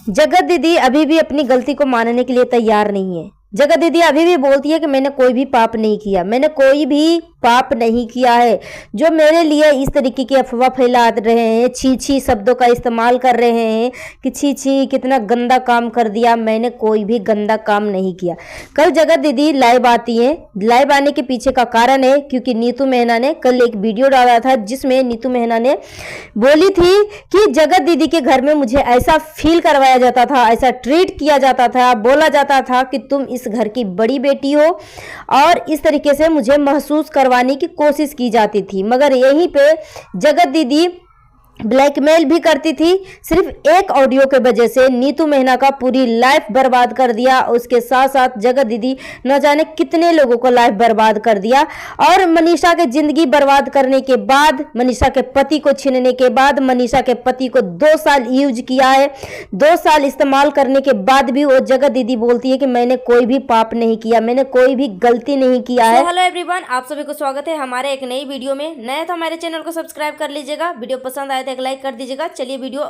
जगत दीदी अभी भी अपनी गलती को मानने के लिए तैयार नहीं है। जगत दीदी अभी भी बोलती है कि मैंने कोई भी पाप नहीं किया, मैंने कोई भी पाप नहीं किया है। जो मेरे लिए इस तरीके की अफवाह फैला रहे हैं, छी छी शब्दों का इस्तेमाल कर रहे हैं कि छी छी कितना गंदा काम कर दिया, मैंने कोई भी गंदा काम नहीं किया। कल जगत दीदी लाइव आती है। लाइव आने के पीछे का कारण है क्योंकि नीतू मेहना ने कल एक वीडियो डाला था जिसमें नीतू मेहना ने बोली थी कि जगत दीदी के घर में मुझे ऐसा फील करवाया जाता था, ऐसा ट्रीट किया जाता था, बोला जाता था कि तुम इस घर की बड़ी बेटी हो, और इस तरीके से मुझे महसूस करवाने की कोशिश की जाती थी। मगर यहीं पे जगत दीदी ब्लैकमेल भी करती थी। सिर्फ एक ऑडियो के वजह से नीतू मेहना का पूरी लाइफ बर्बाद कर दिया। उसके साथ साथ जगत दीदी न जाने कितने लोगों को लाइफ बर्बाद कर दिया। और मनीषा के जिंदगी बर्बाद करने के बाद, मनीषा के पति को छीनने के बाद, मनीषा के पति को 2 साल यूज किया है। 2 साल इस्तेमाल करने के बाद भी वो जगत दीदी बोलती है कि मैंने कोई भी पाप नहीं किया, मैंने कोई भी गलती नहीं किया है। हेलो एवरीवन, आप सभी को स्वागत है हमारे एक नई वीडियो में। नए तो हमारे चैनल को सब्सक्राइब कर लीजिएगा, वीडियो पसंद आए तो एक लाइक कर दीजिएगा। चलिए वीडियो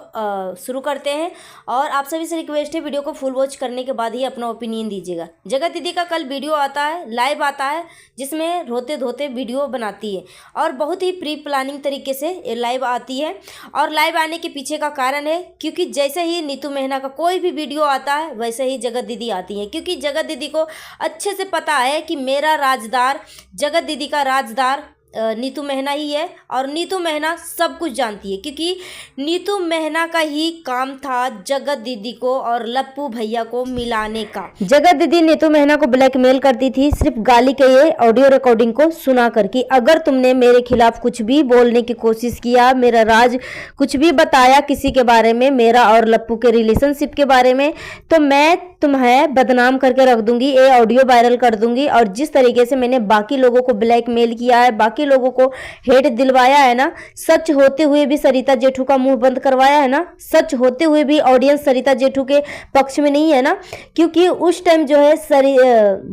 शुरू करते हैं। और आप सभी से रिक्वेस्ट है वीडियो को फुल वॉच करने के बाद ही अपना ओपिनियन दीजिएगा। जगत दीदी का कल वीडियो आता है, लाइव आता है, जिसमें रोते धोते वीडियो बनाती है और बहुत ही प्री प्लानिंग तरीके से ये लाइव आती है। और लाइव आने के पीछे का कारण है क्योंकि जैसे ही नीतू मेहना का कोई भी वीडियो आता है वैसे ही जगत दीदी आती है, क्योंकि जगत दीदी को अच्छे से पता है कि मेरा राजदार, जगत दीदी का राजदार नीतू मेहना ही है। और नीतू मेहना सब कुछ जानती है क्योंकि नीतू मेहना का ही काम था जगत दीदी को और लप्पू भैया को मिलाने का। जगत दीदी नीतू मेहना को ब्लैकमेल करती थी सिर्फ गाली के ये ऑडियो रिकॉर्डिंग को सुना कर कि अगर तुमने मेरे खिलाफ कुछ भी बोलने की कोशिश किया, मेरा राज कुछ भी बताया किसी के बारे में, मेरा और लप्पू के रिलेशनशिप के बारे में, तो मैं तुम्हें बदनाम करके रख दूंगी, ये ऑडियो वायरल कर दूंगी। और जिस तरीके से मैंने बाकी लोगों को ब्लैकमेल किया है, बाकी लोगों को हेट दिलवाया है ना, सच होते हुए भी सरिता जेठू का मुंह बंद करवाया है ना, सच होते हुए भी ऑडियंस सरिता जेठू के पक्ष में नहीं है ना, क्योंकि उस टाइम जो है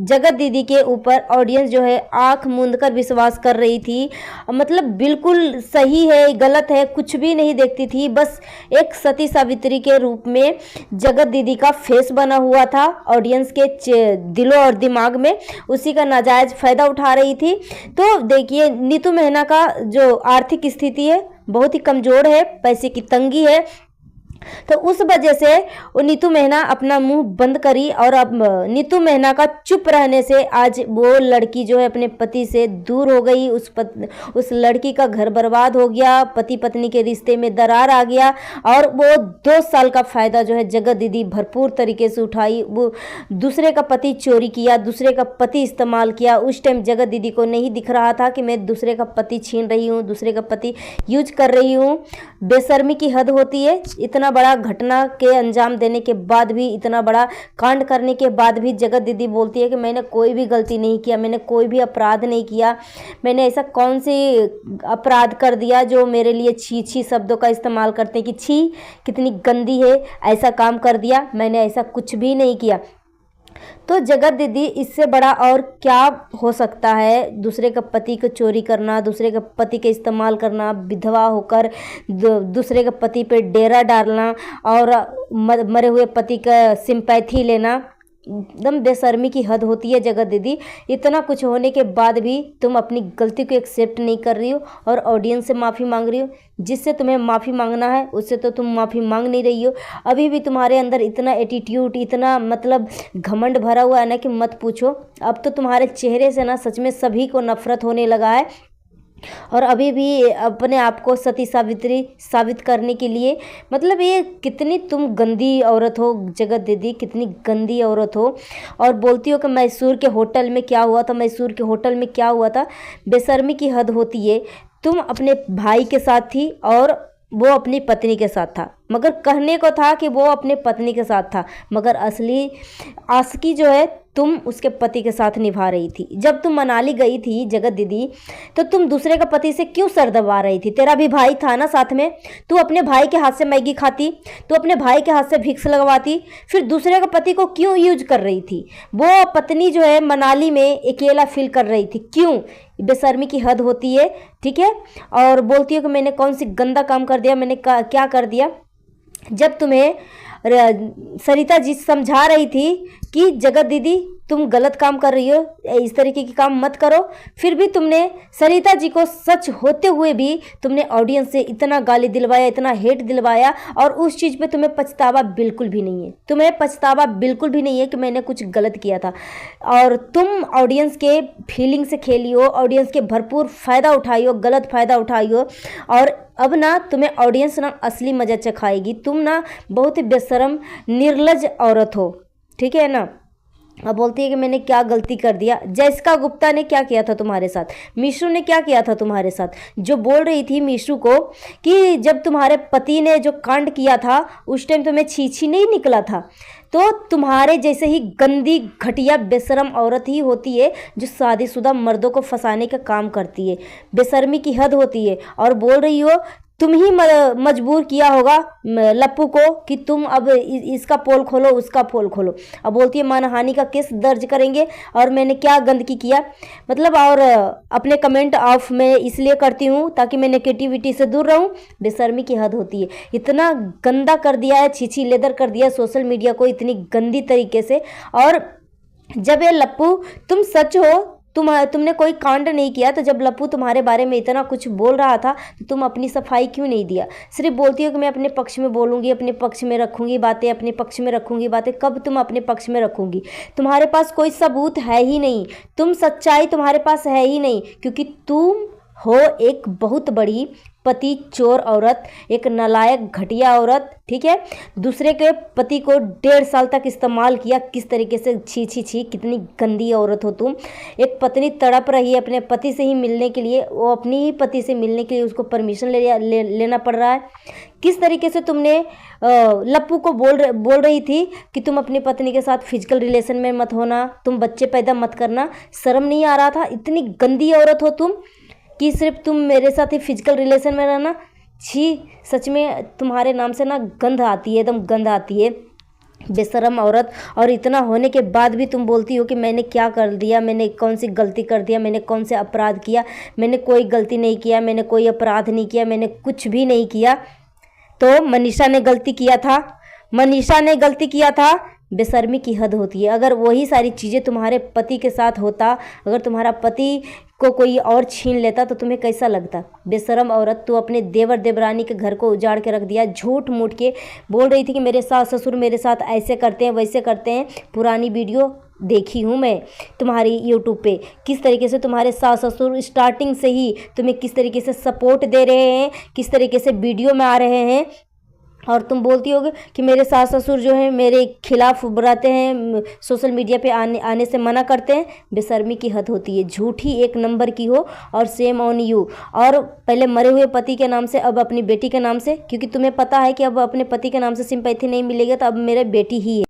जगत दीदी के ऊपर ऑडियंस जो है आंख मूंद कर विश्वास कर रही थी। मतलब बिल्कुल सही है गलत है कुछ भी नहीं देखती थी, बस एक सती सावित्री के रूप में जगत दीदी का फेस बना हुआ था ऑडियंस के दिलों और दिमाग में, उसी का नाजायज फायदा उठा रही थी। तो देखिए नीतू मेहना का जो आर्थिक स्थिति है बहुत ही कमजोर है, पैसे की तंगी है, तो उस वजह से वो नीतू मेहना अपना मुंह बंद करी। और अब नीतू मेहना का चुप रहने से आज वो लड़की जो है अपने पति से दूर हो गई, उस लड़की का घर बर्बाद हो गया, पति पत्नी के रिश्ते में दरार आ गया। और वो 2 साल का फायदा जो है जगत दीदी भरपूर तरीके से उठाई। वो दूसरे का पति चोरी किया, दूसरे का पति इस्तेमाल किया। उस टाइम जगत दीदी को नहीं दिख रहा था कि मैं दूसरे का पति छीन रही हूँ, दूसरे का पति यूज कर रही हूँ। बेशर्मी की हद होती है। इतना बड़ा घटना के अंजाम देने के बाद भी, इतना बड़ा कांड करने के बाद भी जगत दीदी बोलती है कि मैंने कोई भी गलती नहीं किया, मैंने कोई भी अपराध नहीं किया, मैंने ऐसा कौन से अपराध कर दिया जो मेरे लिए छी छी शब्दों का इस्तेमाल करते हैं कि छी कितनी गंदी है, ऐसा काम कर दिया, मैंने ऐसा कुछ भी नहीं किया। तो जगत दीदी इससे बड़ा और क्या हो सकता है? दूसरे का पति को चोरी करना, दूसरे का पति के इस्तेमाल करना, विधवा होकर दूसरे के पति पे डेरा डालना और मरे हुए पति का सिंपैथी लेना, एकदम बेशर्मी की हद होती है जगत दीदी। इतना कुछ होने के बाद भी तुम अपनी गलती को एक्सेप्ट नहीं कर रही हो और ऑडियंस से माफ़ी मांग रही हो। जिससे तुम्हें माफ़ी मांगना है उससे तो तुम माफ़ी मांग नहीं रही हो। अभी भी तुम्हारे अंदर इतना एटीट्यूड, इतना मतलब घमंड भरा हुआ है ना कि मत पूछो। अब तो तुम्हारे चेहरे से ना सच में सभी को नफरत होने लगा है। और अभी भी अपने आप को सती सावित्री साबित करने के लिए, मतलब ये कितनी तुम गंदी औरत हो जगत दीदी, कितनी गंदी औरत हो। और बोलती हो कि मैसूर के होटल में क्या हुआ था, मैसूर के होटल में क्या हुआ था। बेशर्मी की हद होती है। तुम अपने भाई के साथ थी और वो अपनी पत्नी के साथ था, मगर कहने को था कि वो अपने पत्नी के साथ था, मगर असली आशिकी जो है तुम उसके पति के साथ निभा रही थी। जब तुम मनाली गई थी जगत दीदी, तो तुम दूसरे का पति से क्यों सर दबा रही थी? तेरा भी भाई था ना साथ में, तू अपने भाई के हाथ से मैगी खाती, तू अपने भाई के हाथ से भिक्स लगवाती, फिर दूसरे का पति को क्यों यूज कर रही थी? वो पत्नी जो है मनाली में अकेला फील कर रही थी, क्यों? बेशर्मी की हद होती है, ठीक है। और बोलती हो कि मैंने कौन सी गंदा काम कर दिया, मैंने क्या कर दिया। जब तुम्हें सरिता जी समझा रही थी कि जगत दीदी तुम गलत काम कर रही हो, इस तरीके के काम मत करो, फिर भी तुमने सरिता जी को सच होते हुए भी तुमने ऑडियंस से इतना गाली दिलवाया, इतना हेट दिलवाया, और उस चीज़ पे तुम्हें पछतावा बिल्कुल भी नहीं है। तुम्हें पछतावा बिल्कुल भी नहीं है कि मैंने कुछ गलत किया था। और तुम ऑडियंस के फीलिंग से खेली हो, ऑडियंस के भरपूर फ़ायदा उठाई हो, गलत फ़ायदा उठाई हो, और अब ना तुम्हें ऑडियंस ना असली मज़ा चखाएगी। तुम ना बहुत ही बेशरम निर्लज औरत हो, ठीक है ना। अब बोलती है कि मैंने क्या गलती कर दिया। जैसिका गुप्ता ने क्या किया था तुम्हारे साथ, मीशू ने क्या किया था तुम्हारे साथ, जो बोल रही थी मीशू को कि जब तुम्हारे पति ने जो कांड किया था उस टाइम तुम्हें छी नहीं निकला था। तो तुम्हारे जैसे ही गंदी घटिया बेशरम औरत ही होती है जो शादीशुदा मर्दों को फंसाने का काम करती है। बेशर्मी की हद होती है। और बोल रही हो तुम ही मजबूर किया होगा लप्पू को कि तुम अब इसका पोल खोलो, उसका पोल खोलो। अब बोलती है मानहानि का केस दर्ज करेंगे, और मैंने क्या गंदगी किया मतलब। और अपने कमेंट ऑफ मैं इसलिए करती हूँ ताकि मैं नेगेटिविटी से दूर रहूँ। बेशर्मी की हद होती है। इतना गंदा कर दिया है, छीछी लेदर कर दिया सोशल मीडिया को इतनी गंदी तरीके से। और जब ये लप्पू तुम सच हो, तुमने कोई कांड नहीं किया, तो जब लप्पू तुम्हारे बारे में इतना कुछ बोल रहा था तो तुम अपनी सफाई क्यों नहीं दिया। सिर्फ बोलती हो कि मैं अपने पक्ष में बोलूँगी, अपने पक्ष में रखूँगी बातें, अपने पक्ष में रखूँगी बातें। कब तुम अपने पक्ष में रखूँगी? तुम्हारे पास कोई सबूत है ही नहीं, तुम सच्चाई तुम्हारे पास है ही नहीं, क्योंकि तुम हो एक बहुत बड़ी पति चोर औरत, एक नालायक घटिया औरत, ठीक है। दूसरे के पति को 1.5 साल तक इस्तेमाल किया, किस तरीके से, छी छी छी, कितनी गंदी औरत हो तुम। एक पत्नी तड़प रही है अपने पति से ही मिलने के लिए, वो अपनी ही पति से मिलने के लिए उसको परमिशन लेना पड़ रहा है। किस तरीके से तुमने लप्पू को बोल रही थी कि तुम अपनी पत्नी के साथ फिजिकल रिलेशन में मत होना, तुम बच्चे पैदा मत करना। शर्म नहीं आ रहा था? इतनी गंदी औरत हो तुम कि सिर्फ तुम मेरे साथ ही फिजिकल रिलेशन में रहना। छी, सच में तुम्हारे नाम से ना गंध आती है, एकदम गंध आती है, बेशरम औरत। और इतना होने के बाद भी तुम बोलती हो कि मैंने क्या कर दिया, मैंने कौन सी गलती कर दिया, मैंने कौन से अपराध किया। मैंने कोई गलती नहीं किया, मैंने कोई अपराध नहीं किया, मैंने कुछ भी नहीं किया। तो मनीषा ने गलती किया था, मनीषा ने गलती किया था। बेशर्मी की हद होती है। अगर वही सारी चीज़ें तुम्हारे पति के साथ होता, अगर तुम्हारा पति को कोई और छीन लेता तो तुम्हें कैसा लगता? बेशरम औरत, तू अपने देवर देवरानी के घर को उजाड़ के रख दिया। झूठ मूठ के बोल रही थी कि मेरे सास ससुर मेरे साथ ऐसे करते हैं, वैसे करते हैं। पुरानी वीडियो देखी हूँ मैं तुम्हारी यूट्यूब पे, किस तरीके से तुम्हारे सास ससुर स्टार्टिंग से ही तुम्हें किस तरीके से सपोर्ट दे रहे हैं, किस तरीके से वीडियो में आ रहे हैं। और तुम बोलती होगी कि मेरे सास ससुर जो है मेरे खिलाफ बुराते हैं, सोशल मीडिया पे आने से मना करते हैं। बेशर्मी की हद होती है। झूठी एक नंबर की हो, और सेम ऑन यू। और पहले मरे हुए पति के नाम से, अब अपनी बेटी के नाम से, क्योंकि तुम्हें पता है कि अब अपने पति के नाम से सिंपैथी नहीं मिलेगी, तो अब मेरे बेटी ही है।